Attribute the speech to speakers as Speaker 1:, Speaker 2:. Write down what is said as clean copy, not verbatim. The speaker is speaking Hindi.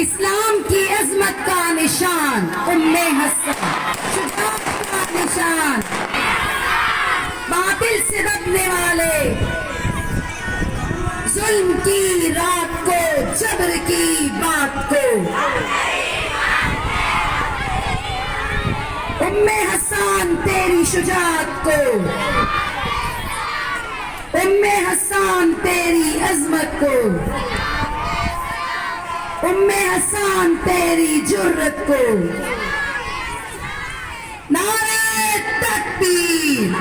Speaker 1: इस्लाम की अजमत का निशान उम्मे हसन, शुजाअत का निशान, बातिल से दबने वाले, जुल्म की रात को, जबर की बात को, उम्मे हसन तेरी शुजाअत को, उम्मे हसन तेरी अजमत को, उम्मे हसन तेरी जुर्रत को। नारे तकबीर।